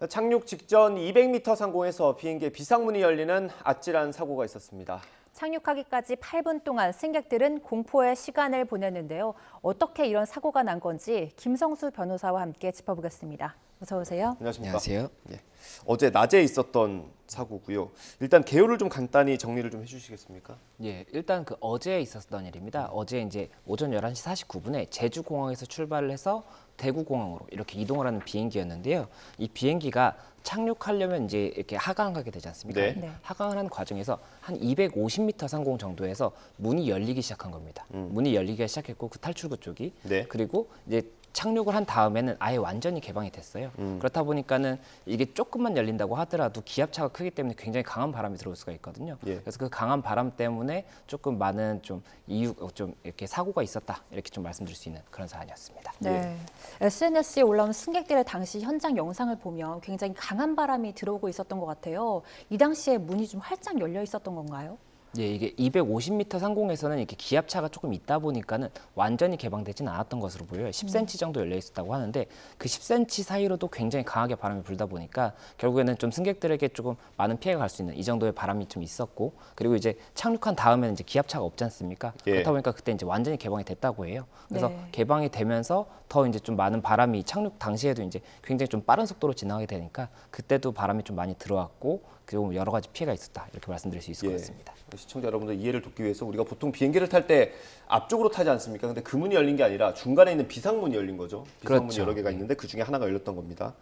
착륙 직전 200m 상공에서 비행기의 비상문이 열리는 아찔한 사고가 있었습니다. 착륙하기까지 8분 동안 승객들은 공포의 시간을 보냈는데요. 어떻게 이런 사고가 난 건지 김성수 변호사와 함께 짚어보겠습니다. 어서 오세요. 안녕하십니까? 안녕하세요. 네. 어제 낮에 있었던 사고고요. 일단 개요를 좀 간단히 정리를 좀 해주시겠습니까? 예, 일단 어제 있었던 일입니다. 어제 이제 오전 11시 49분에 제주공항에서 출발을 해서 대구공항으로 이렇게 이동을 하는 비행기였는데요. 이 비행기가 착륙하려면 이제 이렇게 하강하게 되지 않습니까? 네. 하강을 하는 과정에서 한 250m 상공 정도에서 문이 열리기 시작한 겁니다. 문이 열리기 시작했고 그 탈출구 쪽이 네. 그리고 이제 착륙을 한 다음에는 아예 완전히 개방이 됐어요. 그렇다 보니까는 이게 조금만 열린다고 하더라도 기압차가 크기 때문에 굉장히 강한 바람이 들어올 수가 있거든요. 예. 그래서 그 강한 바람 때문에 조금 많은 좀 이렇게 사고가 있었다 이렇게 좀 말씀드릴 수 있는 그런 사안이었습니다. 네. SNS에 올라온 승객들의 당시 현장 영상을 보면 굉장히 강한 바람이 들어오고 있었던 것 같아요. 이 당시에 문이 좀 활짝 열려 있었던 건가요? 예, 이게 250m 상공에서는 이렇게 기압차가 조금 있다 보니까는 완전히 개방되지는 않았던 것으로 보여요. 10cm 정도 열려 있었다고 하는데 그 10cm 사이로도 굉장히 강하게 바람이 불다 보니까 결국에는 좀 승객들에게 조금 많은 피해가 갈 수 있는 이 정도의 바람이 좀 있었고 그리고 이제 착륙한 다음에는 이제 기압차가 없지 않습니까? 예. 그렇다 보니까 그때 이제 완전히 개방이 됐다고 해요. 그래서 네. 개방이 되면서 더 이제 좀 많은 바람이 착륙 당시에도 이제 굉장히 좀 빠른 속도로 지나가게 되니까 그때도 바람이 좀 많이 들어왔고 그리고 여러 가지 피해가 있었다 이렇게 말씀드릴 수 있을 것 같습니다. 시청자 여러분들 이해를 돕기 위해서 우리가 보통 비행기를 탈 때 앞쪽으로 타지 않습니까? 근데 그 문이 열린 게 아니라 중간에 있는 비상문이 열린 거죠. 비상문이 그렇죠. 여러 개가 있는데 그 중에 하나가 열렸던 겁니다.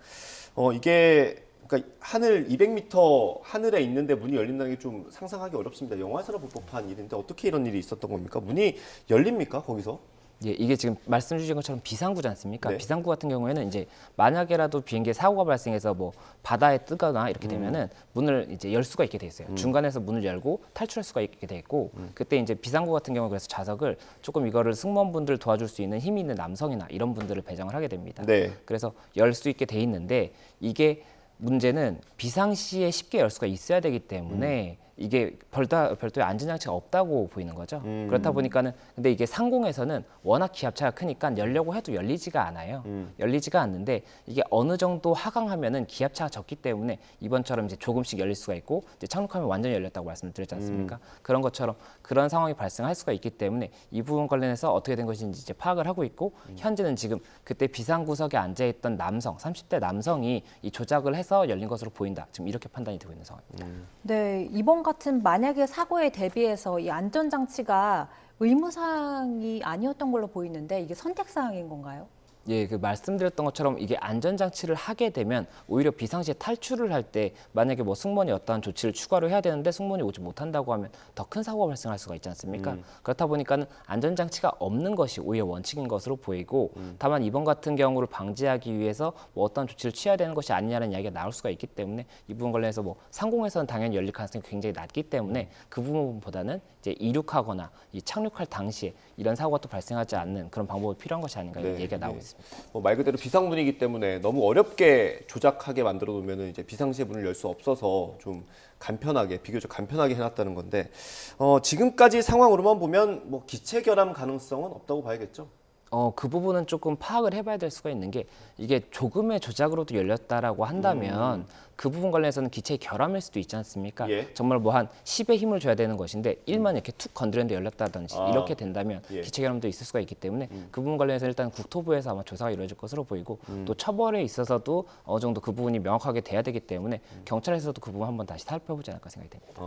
이게 그러니까 하늘 200m 하늘에 있는데 문이 열린다는 게 좀 상상하기 어렵습니다. 영화에서나 볼 법한 일인데 어떻게 이런 일이 있었던 겁니까? 문이 열립니까? 거기서? 예, 이게 지금 말씀 주신 것처럼 비상구지 않습니까? 네. 비상구 같은 경우에는 이제 만약에라도 비행기에 사고가 발생해서 뭐 바다에 뜨거나 이렇게 되면은 문을 이제 열 수가 있게 돼 있어요. 중간에서 문을 열고 탈출할 수가 있게 돼 있고 그때 이제 비상구 같은 경우 그래서 좌석을 조금 이거를 승무원분들 도와줄 수 있는 힘이 있는 남성이나 이런 분들을 배정을 하게 됩니다. 네. 그래서 열 수 있게 돼 있는데 이게 문제는 비상시에 쉽게 열 수가 있어야 되기 때문에 이게 별도의 안전장치가 없다고 보이는 거죠. 그렇다 보니까는 근데 이게 상공에서는 워낙 기압차가 크니까 열려고 해도 열리지가 않아요. 열리지가 않는데 이게 어느 정도 하강하면은 기압차가 적기 때문에 이번처럼 이제 조금씩 열릴 수가 있고 이제 착륙하면 완전히 열렸다고 말씀드렸지 않습니까? 그런 것처럼 그런 상황이 발생할 수가 있기 때문에 이 부분 관련해서 어떻게 된 것인지 이제 파악을 하고 있고 현재는 지금 그때 비상구석에 앉아있던 남성, 30대 남성이 이 조작을 해서 열린 것으로 보인다. 지금 이렇게 판단이 되고 있는 상황입니다. 네, 이번 같은 만약에 사고에 대비해서 이 안전장치가 의무사항이 아니었던 걸로 보이는데 이게 선택사항인 건가요? 예, 그 말씀드렸던 것처럼 이게 안전장치를 하게 되면 오히려 비상시에 탈출을 할 때 만약에 뭐 승무원이 어떠한 조치를 추가로 해야 되는데 승무원이 오지 못한다고 하면 더 큰 사고가 발생할 수가 있지 않습니까? 그렇다 보니까는 안전장치가 없는 것이 오히려 원칙인 것으로 보이고 다만 이번 같은 경우를 방지하기 위해서 뭐 어떤 조치를 취해야 되는 것이 아니냐는 이야기가 나올 수가 있기 때문에 이 부분 관련해서 뭐 상공에서는 당연히 열릴 가능성이 굉장히 낮기 때문에 그 부분보다는 이제 이륙하거나 이 착륙할 당시에 이런 사고가 또 발생하지 않는 그런 방법이 필요한 것이 아닌가 이런 얘기가 나오고 있습니다. 말 그대로 비상문이기 때문에 너무 어렵게 조작하게 만들어 놓으면 이제 비상시에 문을 열 수 없어서 좀 간편하게 비교적 간편하게 해놨다는 건데 지금까지 상황으로만 보면 뭐 기체 결함 가능성은 없다고 봐야겠죠. 그 부분은 조금 파악을 해봐야 될 수가 있는 게 이게 조금의 조작으로도 열렸다라고 한다면 그 부분 관련해서는 기체의 결함일 수도 있지 않습니까? 예. 정말 뭐 한 10의 힘을 줘야 되는 것인데 1만 이렇게 툭 건드렸는데 열렸다든지 이렇게 된다면 예. 기체 결함도 있을 수가 있기 때문에 그 부분 관련해서 일단 국토부에서 아마 조사가 이루어질 것으로 보이고 또 처벌에 있어서도 어느 정도 그 부분이 명확하게 돼야 되기 때문에 경찰에서도 그 부분 한번 다시 살펴보지 않을까 생각이 됩니다.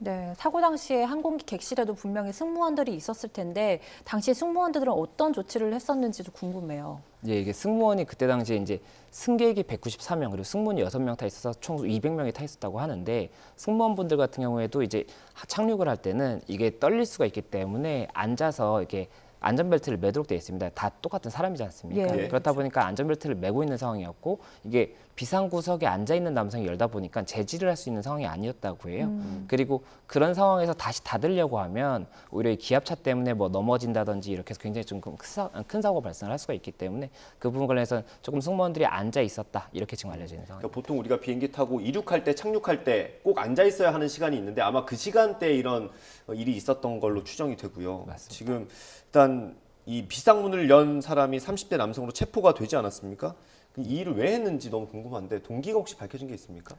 네, 사고 당시에 항공기 객실에도 분명히 승무원들이 있었을 텐데 당시 승무원들은 어떤 조치를 했었는지도 궁금해요. 예, 이게 승무원이 그때 당시에 이제 승객이 194명 그리고 승무원이 6명 타 있어서 총 200명이 타 있었다고 하는데 승무원분들 같은 경우에도 이제 착륙을 할 때는 이게 떨릴 수가 있기 때문에 앉아서 이렇게 안전벨트를 매도록 되어 있습니다. 다 똑같은 사람이지 않습니까? 예. 그렇다 보니까 안전벨트를 매고 있는 상황이었고 이게 비상구석에 앉아있는 남성이 열다 보니까 제지를 할 수 있는 상황이 아니었다고 해요. 그리고 그런 상황에서 다시 닫으려고 하면 오히려 이 기압차 때문에 뭐 넘어진다든지 이렇게 해서 굉장히 좀 큰 사고가 발생을 할 수가 있기 때문에 그 부분 관련해서 조금 승무원들이 앉아 있었다 이렇게 지금 알려져 있는 상황입니다. 그러니까 보통 우리가 비행기 타고 이륙할 때 착륙할 때 꼭 앉아 있어야 하는 시간이 있는데 아마 그 시간대에 이런 일이 있었던 걸로 추정이 되고요. 맞습니다. 지금 일단 이 비상문을 연 사람이 30대 남성으로 체포가 되지 않았습니까? 이 일을 왜 했는지 너무 궁금한데 동기가 혹시 밝혀진 게 있습니까?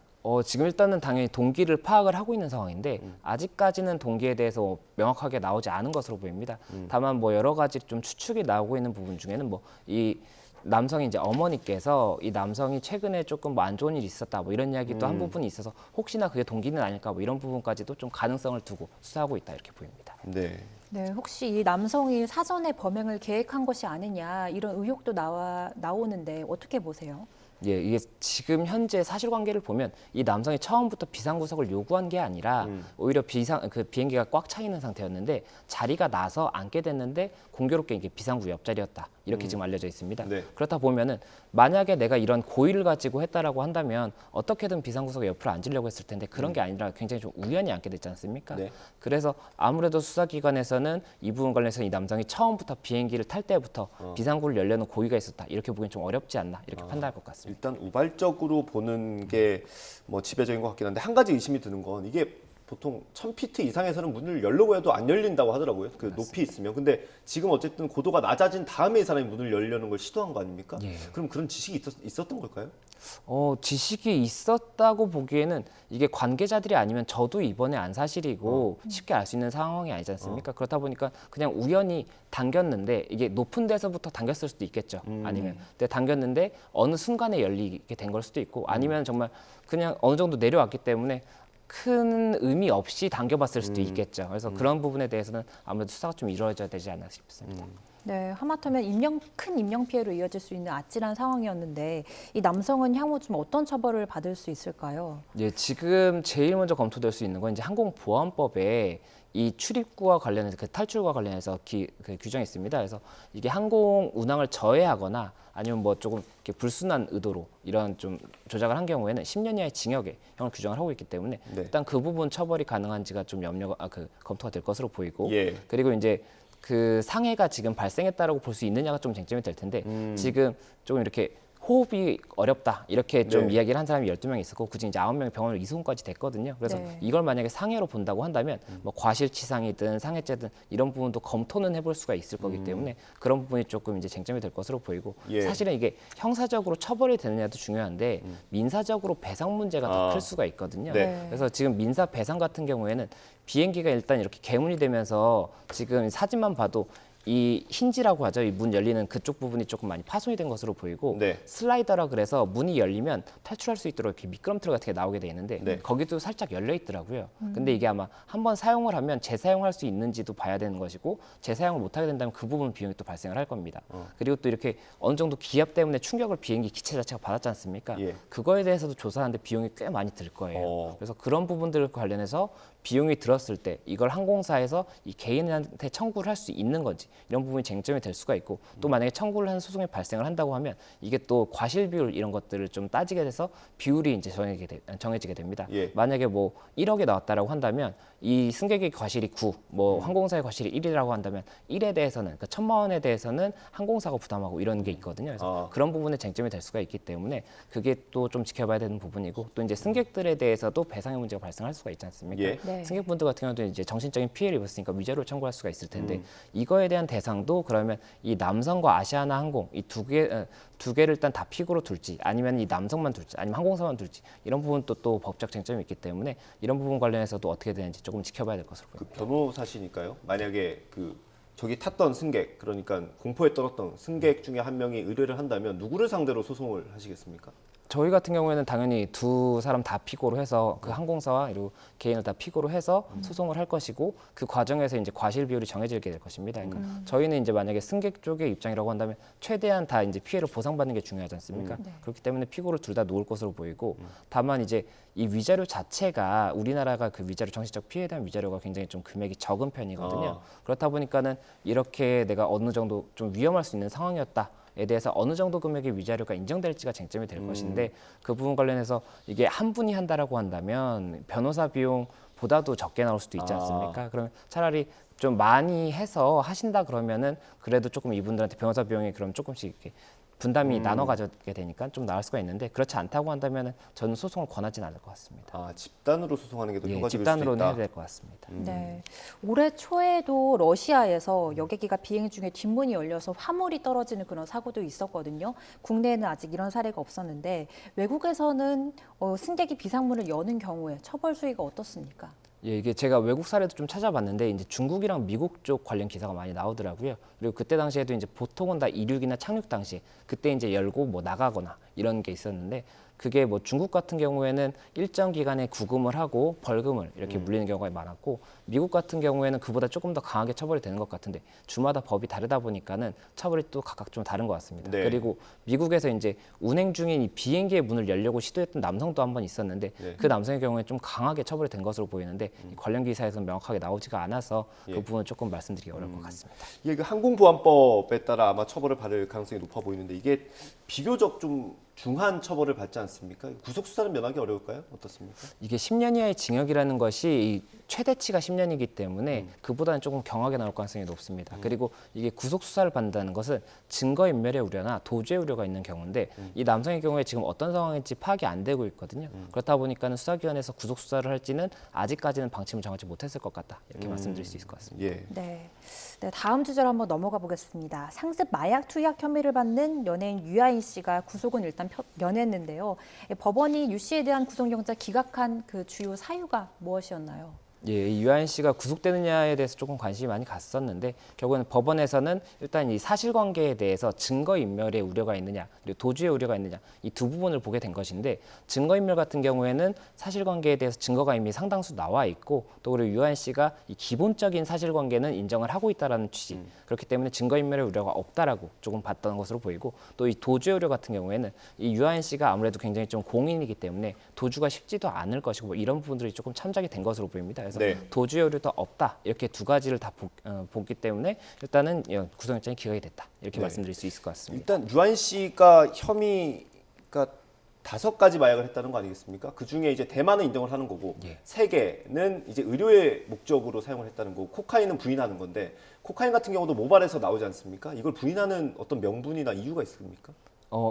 지금 일단은 당연히 동기를 파악을 하고 있는 상황인데 아직까지는 동기에 대해서 명확하게 나오지 않은 것으로 보입니다. 다만 뭐 여러 가지 좀 추측이 나오고 있는 부분 중에는 뭐 이 남성이 이제 어머니께서 이 남성이 최근에 조금 뭐 안 좋은 일이 있었다 뭐 이런 이야기도 한 부분이 있어서 혹시나 그게 동기는 아닐까 뭐 이런 부분까지도 좀 가능성을 두고 수사하고 있다 이렇게 보입니다. 네. 네, 혹시 이 남성이 사전에 범행을 계획한 것이 아니냐 이런 의혹도 나오는데 어떻게 보세요? 예, 이게 지금 현재 사실관계를 보면 이 남성이 처음부터 비상구석을 요구한 게 아니라 오히려 그 비행기가 꽉 차 있는 상태였는데 자리가 나서 앉게 됐는데 공교롭게 이게 비상구 옆자리였다 이렇게 지금 알려져 있습니다. 네. 그렇다 보면은 만약에 내가 이런 고의를 가지고 했다라고 한다면 어떻게든 비상구석 옆으로 앉으려고 했을 텐데 그런 게 아니라 굉장히 좀 우연히 앉게 됐지 않습니까? 네. 그래서 아무래도 수사기관에서는 이 부분 관련해서 이 남성이 처음부터 비행기를 탈 때부터 비상구를 열려는 고의가 있었다 이렇게 보기엔 좀 어렵지 않나 이렇게 판단할 것 같습니다. 일단 우발적으로 보는 게 뭐 지배적인 것 같긴 한데 한 가지 의심이 드는 건 이게 보통 1000피트 이상에서는 문을 열려고 해도 안 열린다고 하더라고요. 그 높이 있으면. 근데 지금 어쨌든 고도가 낮아진 다음에 이 사람이 문을 열려는 걸 시도한 거 아닙니까? 예. 그럼 그런 지식이 있었던 걸까요? 지식이 있었다고 보기에는 이게 관계자들이 아니면 저도 이번에 안 사실이고 쉽게 알 수 있는 상황이 아니지 않습니까? 그렇다 보니까 그냥 우연히 당겼는데 이게 높은 데서부터 당겼을 수도 있겠죠. 아니면 근데 당겼는데 어느 순간에 열리게 된 걸 수도 있고 아니면 정말 그냥 어느 정도 내려왔기 때문에 큰 의미 없이 당겨봤을 수도 있겠죠. 그래서 그런 부분에 대해서는 아무래도 수사가 좀 이루어져야 되지 않나 싶습니다. 네, 하마터면 큰 인명 피해로 이어질 수 있는 아찔한 상황이었는데 이 남성은 향후 좀 어떤 처벌을 받을 수 있을까요? 예, 지금 제일 먼저 검토될 수 있는 건 이제 항공보안법에 이 출입구와 관련해서 그 탈출과 관련해서 그 규정이 있습니다. 그래서 이게 항공 운항을 저해하거나 아니면 뭐 조금 이렇게 불순한 의도로 이런 좀 조작을 한 경우에는 10년 이하의 징역의 형을 규정을 하고 있기 때문에 네. 일단 그 부분 처벌이 가능한지가 좀 검토가 될 것으로 보이고 예. 그리고 이제 그 상해가 지금 발생했다라고 볼 수 있느냐가 좀 쟁점이 될 텐데 지금 조금 이렇게 호흡이 어렵다 이렇게 좀 네. 이야기를 한 사람이 12명이 있었고 그중 이제 9명이 병원으로 이송까지 됐거든요. 그래서 네. 이걸 만약에 상해로 본다고 한다면 뭐 과실치상이든 상해죄든 이런 부분도 검토는 해볼 수가 있을 거기 때문에 그런 부분이 조금 이제 쟁점이 될 것으로 보이고 예. 사실은 이게 형사적으로 처벌이 되느냐도 중요한데 민사적으로 배상 문제가 더 아. 클 수가 있거든요. 네. 그래서 지금 민사 배상 같은 경우에는 비행기가 일단 이렇게 개문이 되면서 지금 사진만 봐도 이 힌지라고 하죠. 이 문 열리는 그쪽 부분이 조금 많이 파손이 된 것으로 보이고 네. 슬라이더라 그래서 문이 열리면 탈출할 수 있도록 이렇게 미끄럼틀 같은 게 나오게 돼 있는데 네. 거기도 살짝 열려 있더라고요. 근데 이게 아마 한번 사용을 하면 재사용할 수 있는지도 봐야 되는 것이고 재사용을 못 하게 된다면 그 부분 비용이 또 발생을 할 겁니다. 그리고 또 이렇게 어느 정도 기압 때문에 충격을 비행기 기체 자체가 받았지 않습니까? 예. 그거에 대해서도 조사하는데 비용이 꽤 많이 들 거예요. 어. 그래서 그런 부분들 관련해서 비용이 들었을 때 이걸 항공사에서 이 개인한테 청구를 할 수 있는 건지 이런 부분이 쟁점이 될 수가 있고 또 만약에 청구를 하는 소송이 발생을 한다고 하면 이게 또 과실 비율 이런 것들을 좀 따지게 돼서 비율이 이제 정해지게 됩니다. 예. 만약에 뭐 1억이 나왔다라고 한다면 이 승객의 과실이 9, 뭐 항공사의 과실이 1이라고 한다면 1에 대해서는 그러니까 1,000만 원에 대해서는 항공사가 부담하고 이런 게 있거든요. 그래서 그런 부분에 쟁점이 될 수가 있기 때문에 그게 또 좀 지켜봐야 되는 부분이고 또 이제 승객들에 대해서도 배상의 문제가 발생할 수가 있지 않습니까? 예. 네. 승객분들 같은 경우도 이제 정신적인 피해를 입었으니까 위자료 청구할 수가 있을 텐데 이거에 대한 대상도 그러면 이 남성과 아시아나 항공 이 두 개를 일단 다 픽으로 둘지 아니면 이 남성만 둘지 아니면 항공사만 둘지 이런 부분도 또 법적 쟁점이 있기 때문에 이런 부분 관련해서도 어떻게 되는지 조금 지켜봐야 될 것으로 그 보입니다. 변호사시니까요. 만약에 그 저기 탔던 승객, 그러니까 공포에 떨었던 승객 중에 한 명이 의뢰를 한다면 누구를 상대로 소송을 하시겠습니까? 저희 같은 경우에는 당연히 두 사람 다 피고로 해서 그 항공사와 그리고 개인을 다 피고로 해서 소송을 할 것이고 그 과정에서 이제 과실 비율이 정해지게 될 것입니다. 그러니까 저희는 이제 만약에 승객 쪽의 입장이라고 한다면 최대한 다 이제 피해를 보상받는 게 중요하지 않습니까? 네. 그렇기 때문에 피고를 둘 다 놓을 것으로 보이고 다만 이제 이 위자료 자체가 우리나라가 그 위자료 정신적 피해에 대한 위자료가 굉장히 좀 금액이 적은 편이거든요. 그렇다 보니까는 이렇게 내가 어느 정도 좀 위험할 수 있는 상황이었다. 에 대해서 어느 정도 금액의 위자료가 인정될지가 쟁점이 될 것인데 그 부분 관련해서 이게 한 분이 한다라고 한다면 변호사 비용보다도 적게 나올 수도 있지 않습니까? 그러면 차라리 좀 많이 해서 하신다 그러면은 그래도 조금 이분들한테 변호사 비용이 그럼 조금씩 이렇게 분담이 나눠 가져게 되니까 좀 나을 수가 있는데 그렇지 않다고 한다면 저는 소송을 권하지는 않을 것 같습니다. 아, 집단으로 소송하는 게 더 예, 효과적일 수도 집단으로는 있다. 해야 될 것 같습니다. 네. 올해 초에도 러시아에서 여객기가 비행 중에 뒷문이 열려서 화물이 떨어지는 그런 사고도 있었거든요. 국내에는 아직 이런 사례가 없었는데 외국에서는 승객이 비상문을 여는 경우에 처벌 수위가 어떻습니까? 예, 이게 제가 외국 사례도 좀 찾아봤는데 이제 중국이랑 미국 쪽 관련 기사가 많이 나오더라고요. 그리고 그때 당시에도 이제 보통은 다 이륙이나 착륙 당시 그때 이제 열고 뭐 나가거나 이런 게 있었는데 그게 뭐 중국 같은 경우에는 일정 기간에 구금을 하고 벌금을 이렇게 물리는 경우가 많았고 미국 같은 경우에는 그보다 조금 더 강하게 처벌이 되는 것 같은데 주마다 법이 다르다 보니까는 처벌이 또 각각 좀 다른 것 같습니다. 네. 그리고 미국에서 이제 운행 중인 이 비행기의 문을 열려고 시도했던 남성도 한 번 있었는데 네. 그 남성의 경우에 좀 강하게 처벌이 된 것으로 보이는데 이 관련 기사에서는 명확하게 나오지가 않아서 예. 그 부분은 조금 말씀드리기 어려울 것 같습니다. 이게 그 항공보안법에 따라 아마 처벌을 받을 가능성이 높아 보이는데 이게 비교적 좀 중한 처벌을 받지 않습니까? 구속 수사는 면하기 어려울까요? 어떻습니까? 이게 10년 이하의 징역이라는 것이 이 최대치가 10년이기 때문에 그보다는 조금 경하게 나올 가능성이 높습니다. 그리고 이게 구속 수사를 받는다는 것은 증거인멸의 우려나 도주의 우려가 있는 경우인데 이 남성의 경우에 지금 어떤 상황인지 파악이 안 되고 있거든요. 그렇다 보니까는 수사기관에서 구속 수사를 할지는 아직까지는 방침을 정하지 못했을 것 같다. 이렇게 말씀드릴 수 있을 것 같습니다. 예. 네. 다음 주제로 한번 넘어가 보겠습니다. 상습 마약 투약 혐의를 받는 연예인 유아인 씨가 구속은 일단 면했는데요. 법원이 유 씨에 대한 구속영장 기각한 그 주요 사유가 무엇이었나요? 예, 이 유아인 씨가 구속되느냐에 대해서 조금 관심이 많이 갔었는데 결국은 법원에서는 일단 이 사실관계에 대해서 증거인멸의 우려가 있느냐 그리고 도주의 우려가 있느냐 이 두 부분을 보게 된 것인데 증거인멸 같은 경우에는 사실관계에 대해서 증거가 이미 상당수 나와 있고 또 그리고 유아인 씨가 이 기본적인 사실관계는 인정을 하고 있다라는 취지 그렇기 때문에 증거인멸의 우려가 없다라고 조금 봤던 것으로 보이고 또 이 도주의 우려 같은 경우에는 이 유아인 씨가 아무래도 굉장히 좀 공인이기 때문에 도주가 쉽지도 않을 것이고 뭐 이런 부분들이 조금 참작이 된 것으로 보입니다. 그래서 네. 도주의 우려도 없다 이렇게 두 가지를 다 보기 때문에 일단은 구속영장이 기각이 됐다 이렇게 네. 말씀드릴 수 있을 것 같습니다. 일단 유한 씨가 혐의가 5가지 마약을 했다는 거 아니겠습니까? 그 중에 이제 대만은 인정을 하는 거고 예. 3개는 이제 의료의 목적으로 사용을 했다는 거고 코카인은 부인하는 건데 코카인 같은 경우도 모발에서 나오지 않습니까? 이걸 부인하는 어떤 명분이나 이유가 있습니까?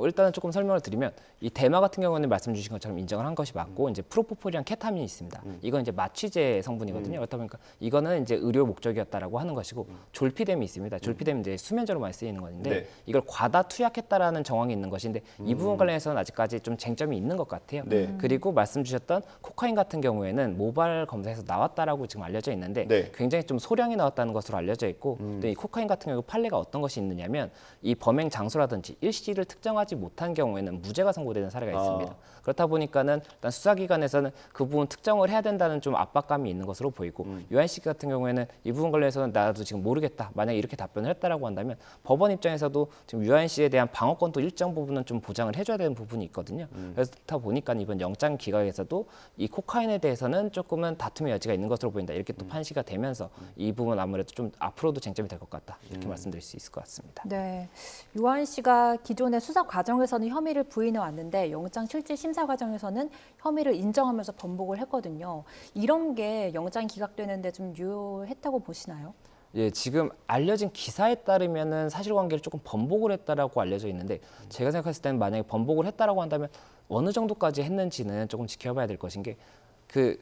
일단은 조금 설명을 드리면 이 대마 같은 경우는 말씀 주신 것처럼 인정을 한 것이 맞고 이제 프로포폴이랑 케타민이 있습니다. 이건 이제 마취제 성분이거든요. 그렇다 보니까 이거는 이제 의료 목적이었다라고 하는 것이고 졸피뎀이 있습니다. 졸피뎀은 이제 수면제로 많이 쓰이는 건데 네. 이걸 과다 투약했다라는 정황이 있는 것인데 이 부분 관련해서는 아직까지 좀 쟁점이 있는 것 같아요. 네. 그리고 말씀 주셨던 코카인 같은 경우에는 모발 검사에서 나왔다라고 지금 알려져 있는데 네. 굉장히 좀 소량이 나왔다는 것으로 알려져 있고 또 이 코카인 같은 경우 판례가 어떤 것이 있느냐면 이 범행 장소라든지 일시를 특정하지 못한 경우에는 무죄가 선고되는 사례가 있습니다. 그렇다 보니까는 일단 수사기관에서는 그 부분 특정을 해야 된다는 좀 압박감이 있는 것으로 보이고 유한 씨 같은 경우에는 이 부분 관련해서는 나도 지금 모르겠다. 만약에 이렇게 답변을 했다라고 한다면 법원 입장에서도 지금 유한 씨에 대한 방어권도 일정 부분은 좀 보장을 해줘야 되는 부분이 있거든요. 그렇다 보니까 이번 영장 기각에서도 이 코카인에 대해서는 조금은 다툼의 여지가 있는 것으로 보인다. 이렇게 또 판시가 되면서 이 부분 아무래도 좀 앞으로도 쟁점이 될 것 같다. 이렇게 말씀드릴 수 있을 것 같습니다. 네, 유아인 씨가 기존의 수사 과정에서는 혐의를 부인해 왔는데 영장 실질 심사 과정에서는 혐의를 인정하면서 번복을 했거든요. 이런 게 영장 기각되는데 좀 유효했다고 보시나요? 예, 지금 알려진 기사에 따르면은 사실관계를 조금 번복을 했다라고 알려져 있는데 제가 생각했을 때는 만약에 번복을 했다라고 한다면 어느 정도까지 했는지는 조금 지켜봐야 될 것인 게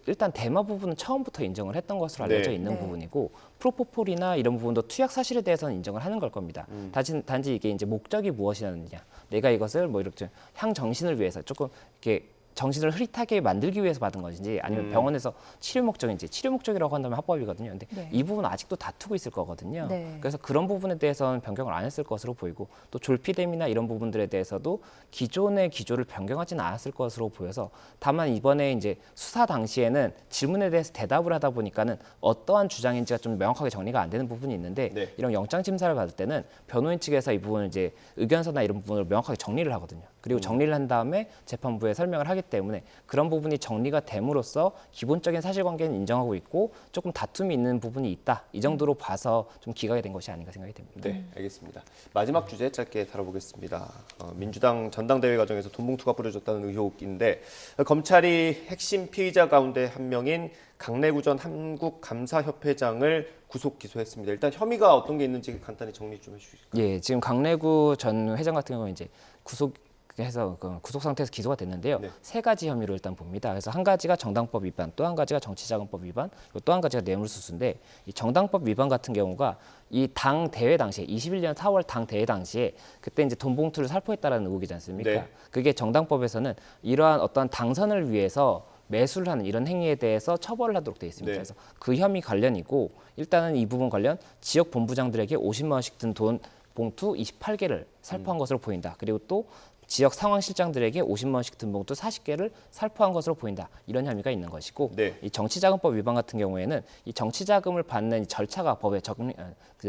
일단 대마 부분은 처음부터 인정을 했던 것으로 알려져 네. 있는 네. 부분이고 프로포폴이나 이런 부분도 투약 사실에 대해서는 인정을 하는 걸 겁니다. 단지 이게 이제 목적이 무엇이냐느냐, 내가 이것을 뭐 이렇게 향 정신을 위해서 조금 이렇게 정신을 흐릿하게 만들기 위해서 받은 것인지 아니면 병원에서 치료 목적인지 치료 목적이라고 한다면 합법이거든요. 근데 네. 이 부분은 아직도 다투고 있을 거거든요. 네. 그래서 그런 부분에 대해서는 변경을 안 했을 것으로 보이고 또 졸피뎀이나 이런 부분들에 대해서도 기존의 기조를 변경하지는 않았을 것으로 보여서 다만 이번에 이제 수사 당시에는 질문에 대해서 대답을 하다 보니까는 어떠한 주장인지가 좀 명확하게 정리가 안 되는 부분이 있는데 네. 이런 영장 심사를 받을 때는 변호인 측에서 이 부분을 이제 의견서나 이런 부분을 명확하게 정리를 하거든요. 그리고 정리를 한 다음에 재판부에 설명을 하기 때문에 그런 부분이 정리가 됨으로써 기본적인 사실관계는 인정하고 있고 조금 다툼이 있는 부분이 있다. 이 정도로 봐서 좀 기각이 된 것이 아닌가 생각이 됩니다. 네, 알겠습니다. 마지막 주제 짧게 다뤄보겠습니다. 민주당 전당대회 과정에서 돈봉투가 뿌려졌다는 의혹인데 검찰이 핵심 피의자 가운데 한 명인 강래구 전 한국감사협회장을 구속 기소했습니다. 일단 혐의가 어떤 게 있는지 간단히 정리 좀 해주시죠. 예, 지금 강래구 전 회장 같은 경우는 이제 구속해서 구속 상태에서 기소가 됐는데요. 네. 세 가지 혐의로 일단 봅니다. 그래서 한 가지가 정당법 위반, 또 한 가지가 정치자금법 위반, 그리고 또 한 가지가 뇌물수수인데 이 정당법 위반 같은 경우가 이 당 대회 당시에 21년 4월 당 대회 당시에 그때 이제 돈 봉투를 살포했다라는 의혹이지 않습니까? 네. 그게 정당법에서는 이러한 어떤 당선을 위해서 매수를 하는 이런 행위에 대해서 처벌을 하도록 되어 있습니다. 네. 그래서 그 혐의 관련이고 일단은 이 부분 관련 지역 본부장들에게 50만 원씩 든 돈 봉투 28개를 살포한 것으로 보인다. 그리고 또 지역 상황실장들에게 50만 원씩 든 봉투 40개를 살포한 것으로 보인다. 이런 혐의가 있는 것이고 네. 이 정치자금법 위반 같은 경우에는 이 정치자금을 받는 절차가 법에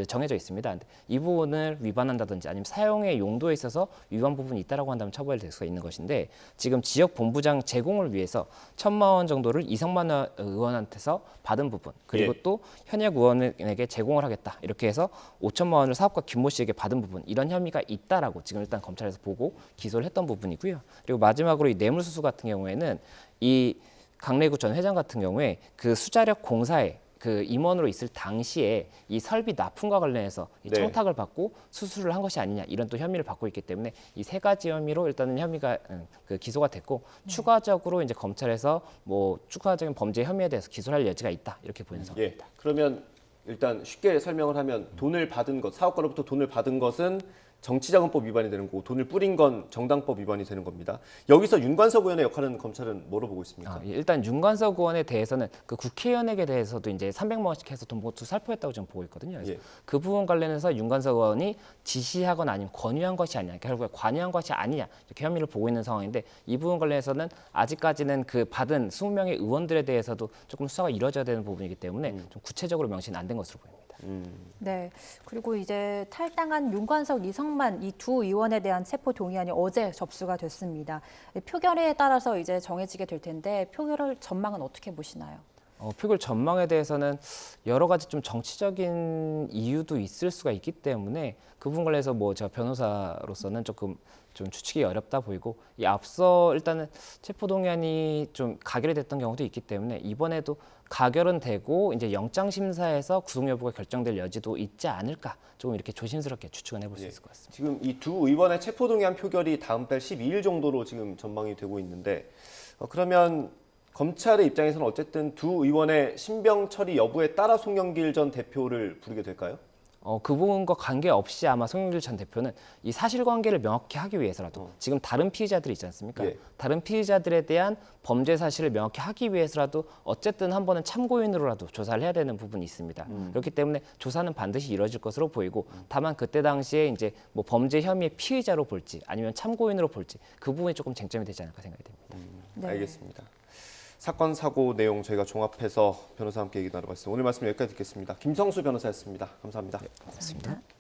정해져 있습니다. 근데 이 부분을 위반한다든지 아니면 사용의 용도에 있어서 위반 부분이 있다라고 한다면 처벌될 수가 있는 것인데 지금 지역 본부장 제공을 위해서 1,000만 원 정도를 이성만 의원한테서 받은 부분 그리고 예. 또 현역 의원에게 제공을 하겠다 이렇게 해서 5천만 원을 사업가 김모 씨에게 받은 부분 이런 혐의가 있다라고 지금 일단 검찰에서 보고 기소를 했던 부분이고요. 그리고 마지막으로 이 뇌물수수 같은 경우에는 이 강래구 전 회장 같은 경우에 그 수자력 공사에 그 임원으로 있을 당시에 이 설비 납품과 관련해서 이 네. 청탁을 받고 수수를 한 것이 아니냐 이런 또 혐의를 받고 있기 때문에 이 세 가지 혐의로 일단은 혐의가 그 기소가 됐고 추가적으로 이제 검찰에서 뭐 추가적인 범죄 혐의에 대해서 기소할 여지가 있다 이렇게 보이는 상황입니다. 예. 그러면 일단 쉽게 설명을 하면 돈을 받은 것, 사업가로부터 돈을 받은 것은 정치자금법 위반이 되는 거고 돈을 뿌린 건 정당법 위반이 되는 겁니다. 여기서 윤관석 의원의 역할은 검찰은 뭐로 보고 있습니까? 일단 윤관석 의원에 대해서는 그 국회의원에게 대해서도 이제 300만 원씩 해서 돈 봉투 살포했다고 지금 보고 있거든요. 그래서 예. 그 부분 관련해서 윤관석 의원이 지시하거나 아니면 권유한 것이 아니냐, 결국에 관여한 것이 아니냐 이렇게 혐의를 보고 있는 상황인데 이 부분 관련해서는 아직까지는 그 받은 20명의 의원들에 대해서도 조금 수사가 이루어져야 되는 부분이기 때문에 좀 구체적으로 명시는 안 된 것으로 보입니다. 네. 그리고 이제 탈당한 윤관석, 이성만 이 두 의원에 대한 체포 동의안이 어제 접수가 됐습니다. 표결에 따라서 이제 정해지게 될 텐데 표결 전망은 어떻게 보시나요? 표결 전망에 대해서는 여러 가지 좀 정치적인 이유도 있을 수가 있기 때문에 그 부분 관련해서 뭐 제가 변호사로서는 조금 좀 추측이 어렵다 보이고 이 앞서 일단은 체포동의안이 좀 가결이 됐던 경우도 있기 때문에 이번에도 가결은 되고 이제 영장 심사에서 구속 여부가 결정될 여지도 있지 않을까 조금 이렇게 조심스럽게 추측은 해볼 수 있을 것 같습니다. 지금 이 두 의원의 체포동의안 표결이 다음 달 12일 정도로 지금 전망이 되고 있는데 그러면 검찰의 입장에서는 어쨌든 두 의원의 신병 처리 여부에 따라 송영길 전 대표를 부르게 될까요? 그 부분과 관계없이 아마 송영길 전 대표는 이 사실관계를 명확히 하기 위해서라도 지금 다른 피의자들이 있지 않습니까? 예. 다른 피의자들에 대한 범죄 사실을 명확히 하기 위해서라도 어쨌든 한 번은 참고인으로라도 조사를 해야 되는 부분이 있습니다. 그렇기 때문에 조사는 반드시 이루어질 것으로 보이고 다만 그때 당시에 이제 뭐 범죄 혐의의 피의자로 볼지 아니면 참고인으로 볼지 그 부분이 조금 쟁점이 되지 않을까 생각이 됩니다. 네. 알겠습니다. 사건 사고 내용 저희가 종합해서 변호사와 함께 얘기 나눠봤습니다. 오늘 말씀 여기까지 듣겠습니다. 김성수 변호사였습니다. 감사합니다. 고맙습니다.